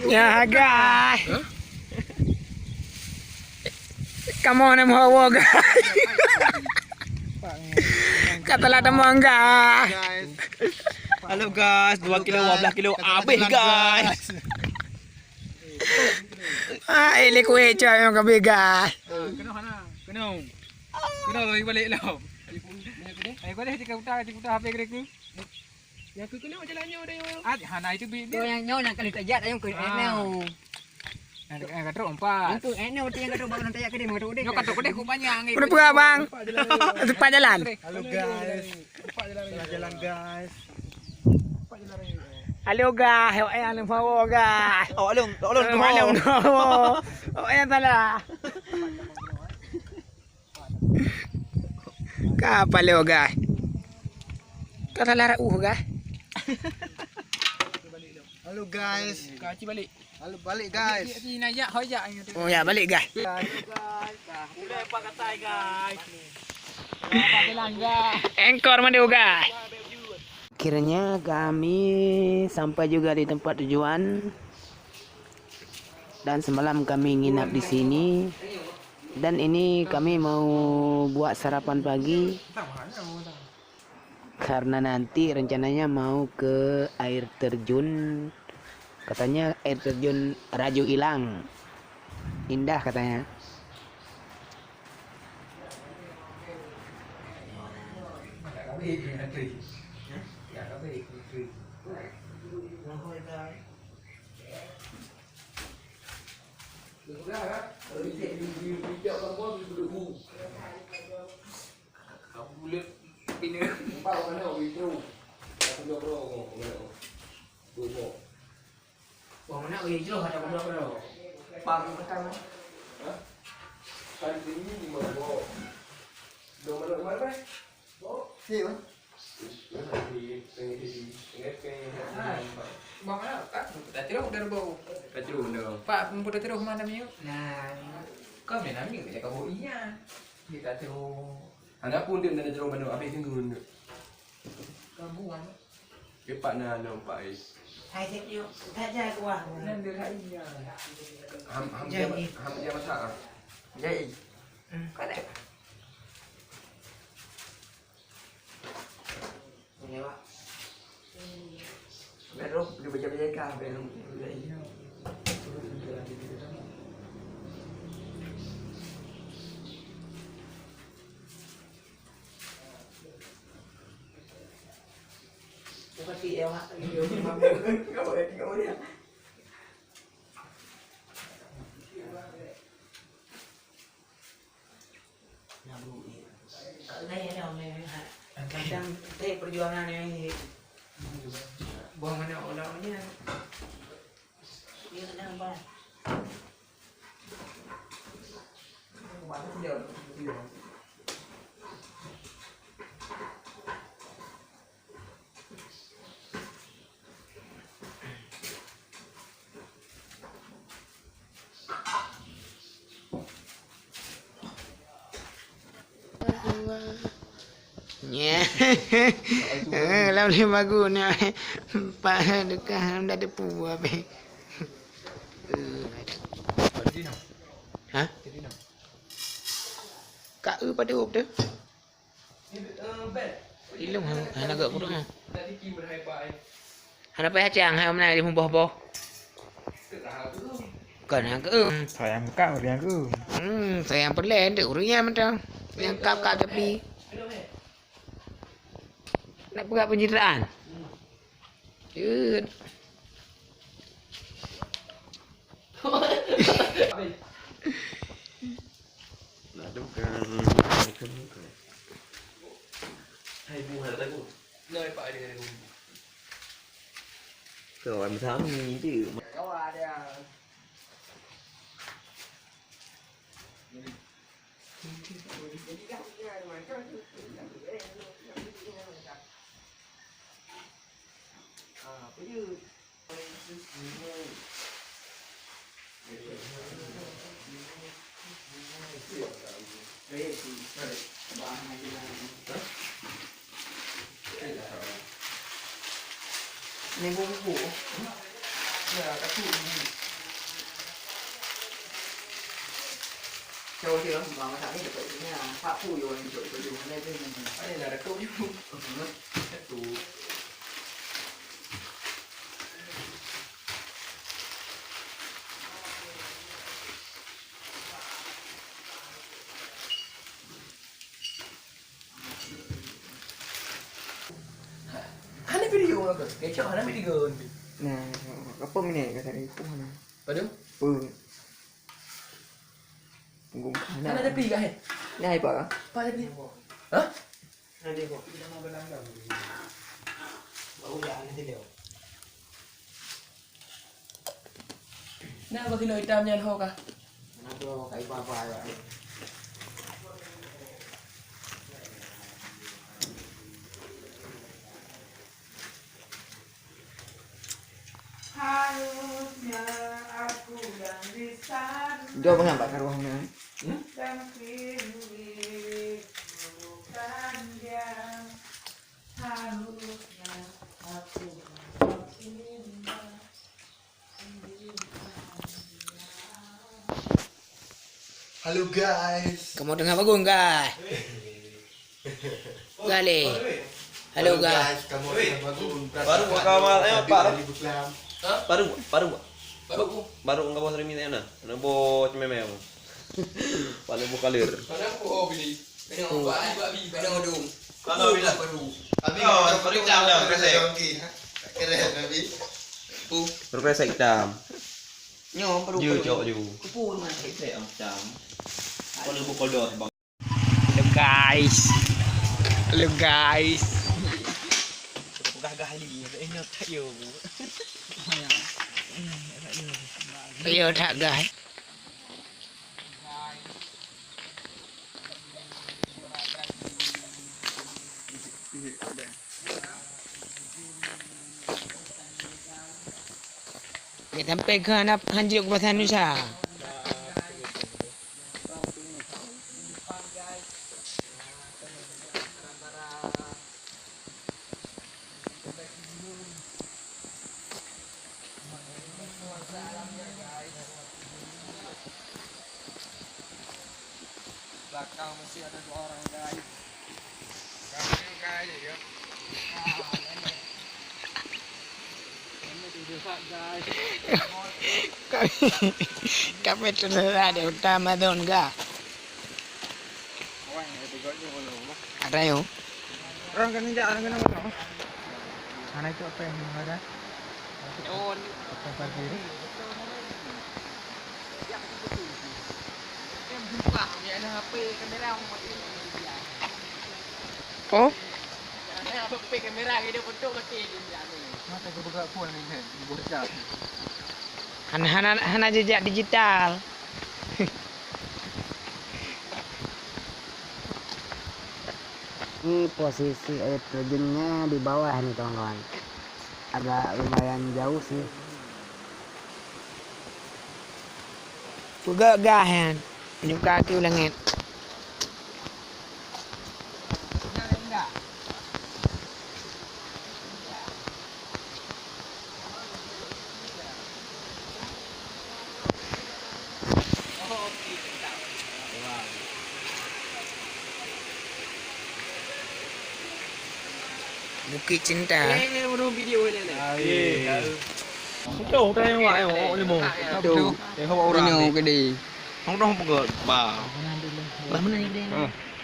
Ya guys. Come on more guys. Katalah teman guys. Halo guys, 2 kilo 12 kilo habis guys. Ini kuih coy yang kabeh guys. Kena mana? Kena balik lah. Ayo kau dah cakap habis kerek tu. Yang ku kena jalannya ada. Hana itu bi. Kau yang nyaw nak kali tajat ayam kau enau. Yang katrok 4. Itu enau yang katrok bangun tajat ke dia katrok dia. Yo katrok dia ku banyak. Udah pura bang. Cepat jalan. Halo guys. Jalan guys. Halo guys, awak yang power guys. Alung Malam awak yang salah. Kapal leo guys. Kata lara guys. Halo guys. Kaci balik. Halo balik guys. Ni nayak hoyak. Oh ya balik guys. Boleh pak katai guys. Apa belangga? Engkor mana guys. Akhirnya kami sampai juga di tempat tujuan. Dan semalam kami nginap di sini. Dan ini kami mau buat sarapan pagi. Karena nanti rencananya mau ke air terjun. Katanya air terjun Raju Ilang. Indah katanya. Bang mana oi jelah ada benda apa dah. Bang makan. Bang mana? Tak terus dah bau. Pak pun dah terus mana miu? Nah, kau ni nak miu cakap bau iya. Dia tak terus. Anak pun dia nak jerung mana habis tunggu. Kau buang. Cepat nak nampak ais. Hai set you. Tak jadi kuah. Nan dia kat iya. Ham dia masak ah. Jadi. Kau tak. Ini pak. Baru dia baca-baca kah baru. Pati eo hak ni dia mampu. Kau dia. Nabu. Ini ni kadang perjuangan ni. Buang mana ulangnya. Dia nak apa? Buat dia. Ya. Lam ni bagus ni. Pak dekat dah ada puas be. Ha? Kak pada up tu. Ilung hang agak kurang. Hang apa hacang hang mana di boh-boh. Kan hang ke. Sayang kau dia aku. Sayang perlen dek urangnya macam yang kap-kap tepi. Nak buat penjitaan. Jut. Hai buah dah tahu. Nơi pak dia. Kau am tháng ni tu. Kau ada. Ini bumbu. Ya, katu ni. Châu thì nó vào mà thằng ấy được vậy thế nào? Phạm phu rồi, rồi dùng lên đây mình. Đây là katu chứ. Katu. Ada video apa? Kecok ada video. Nah, apa ni kata ibu mana? Padu? Pung. Punggung Ada kanan. tepi kah? Ni apa kah? Apa tepi? Hah? Nah, bagi lo hitamnya ho kah? Jom mengambil ke ruangnya. Halo guys. Kamu dengar bagus enggak? Gale. Halo guys. Kamu Baru buat kamal, ayo, Pak. Hah? Baru Baru. baru enggak mau sering minta na. Nabo cememeo. Paling buka lir. Mana aku beli? Kena buat abi, kena odong. Kalau bila baru. Abi, baru jam dah, kresek. Keren Abi. Berkresek jam. Nyo perlu. Ju cok ju. Kupun mana? Kresek am jam. Kalau buka dot bang. Halo guys. Halo guys. Gagah li, ini tak yo. Ayo tak guys. Kita sampai ke anak Hanjir ke Pasar Nusa. Belakang masih ada 2 orang guys. Kami guys ya. Ini didesak guys. Kami terserah deh utama don ga. Orang yang tegaknya kalau. Ada yo. Orang kan injak orang kena mana? Sana itu apa yang ada? Oh, Apa pagi ni? oh, Mata aku buka phone ni kan. Bocah. hana jejak digital. Ini posisi air terjunnya di bawah nih kawan-kawan. Agak lumayan jauh sih. Juga gahan. Nyuk kaki ulangit. Bukit Cinta. Chỗ đây ngoại họ đi mồ. Để không orang. Ini gede. Không đâu không gợt bà.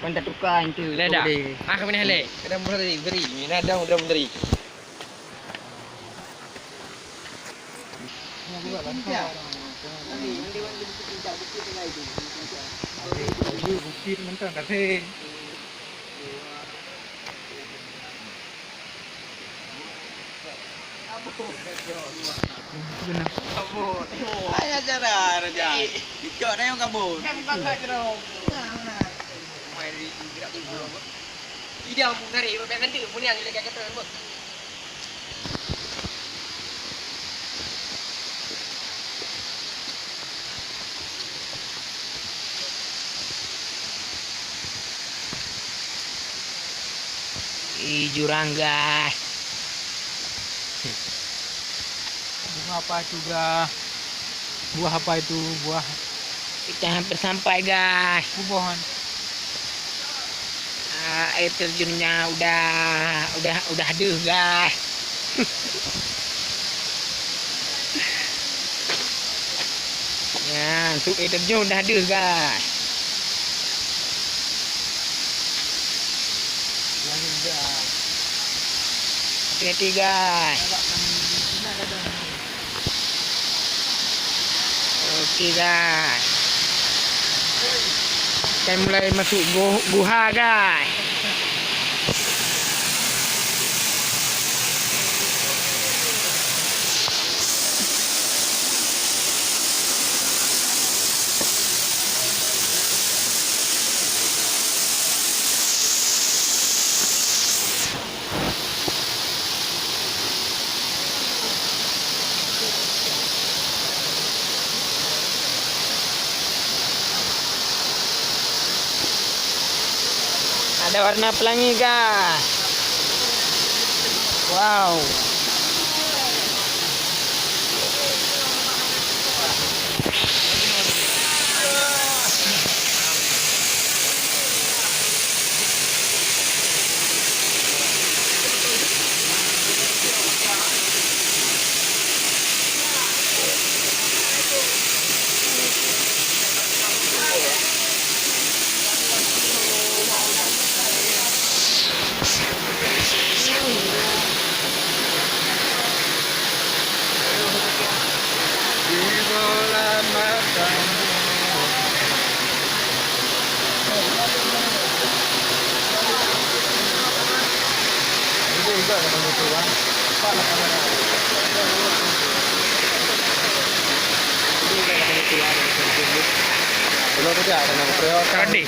Manta tukar itu. Leda. Gede. Ah, kami nak le. Ada beri beri. Ini ada beri. Bukit mentang kata. Ayah cara raja. Ikut na yung kabut. Tidak mau dari, bukan nanti punya yang lagi kata buat. Jurang guys. apa juga buah apa itu buah Kita hampir sampai guys. bubohan. Air terjunnya udah aduh guys. Ya, untuk air terjun udah aduh guys. Hati-hati guys. Oke guys. Kita mulai masuk guha guys. Ada warna pelangi guys. Wow. Tadi.